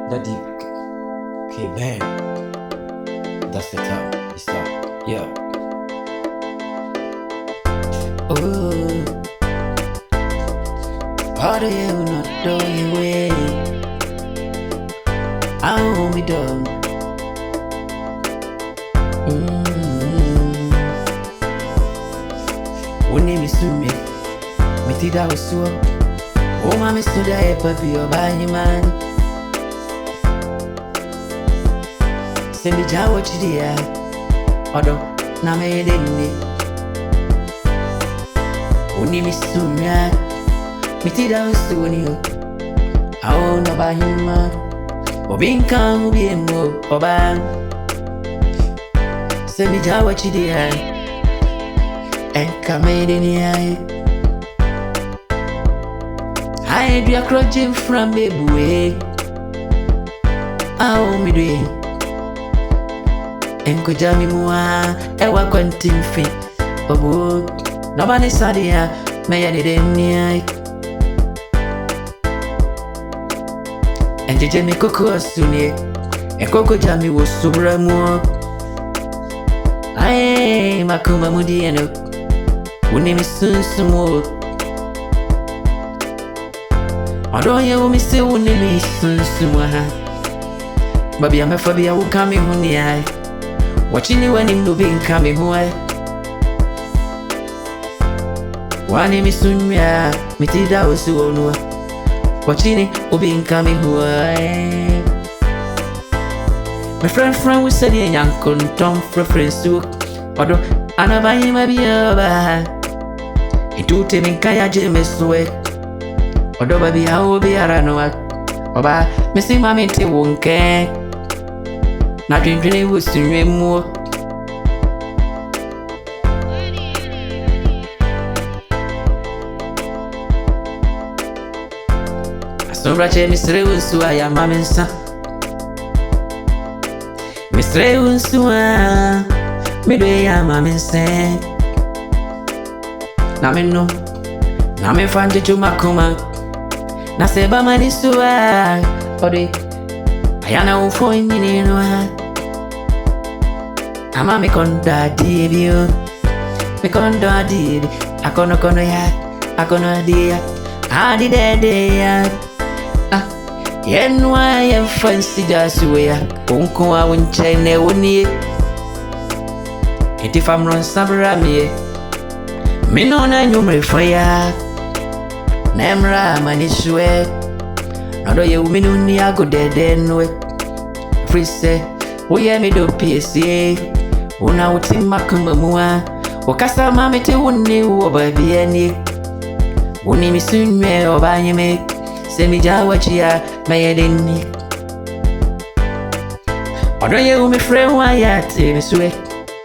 Daddy, okay, man. That's the time. It's time. Yeah. Oh, how do you not do your way? I hold me down. When you miss me, me think I was so. Oh, mommy stood there, papi, you're buying man. Send me down what you did. Although, now me didn't. When you miss me, me think I was so new. I won't buy him man. Or being calm, be more, or bang. Send me down what you did. And come in the eye. I do a crutching from the way. I owe me do. And could jammy more, and what quantum fit. Oh, nobody saw the air, may I didn't eye. And the Jamie Coco soon, and Coco Jammy was so more. I Makuma Mudiano. When name is soon some more. I don't hear me say when name is soon some more. Baby, I'm a phobia who come in on the eye. Watching you when him do being coming away. One name is soon, yeah. Me think that was so no. Watching it who being coming away. My friend was said in young Tom preference to. Although I never him a be over. It do te min kaya James way. Although baby how be a run work. Oba, missing mammy te won't care. Not drinking was to remove. So Rache Mr. Wunsu, I am mamma's son. Mr. Wunsu, midway, I'm mamma's son. Na me no, na me fanje chuma kuma. Na seba manisua, ode. Ayana ufo injini no ha. Ama me konda dibio, me konda dibi. Akono kono ya, akono dia, adi dede ya. Ah, yenwa yen fancy jasuwe ya. Kunku wa winchene wuni. Iti famron sabra miye. Minona nyumre fire. Nemra maniswe. Nado ye minuni ago dedenwe. Frise, uye mi do PSA. Una uti makumamua. Wakasa mami te uni uobabieni. Uni misunwe obanyeme. Semi jawachia mayedeni. Odo ye umi frewa ya te miswe.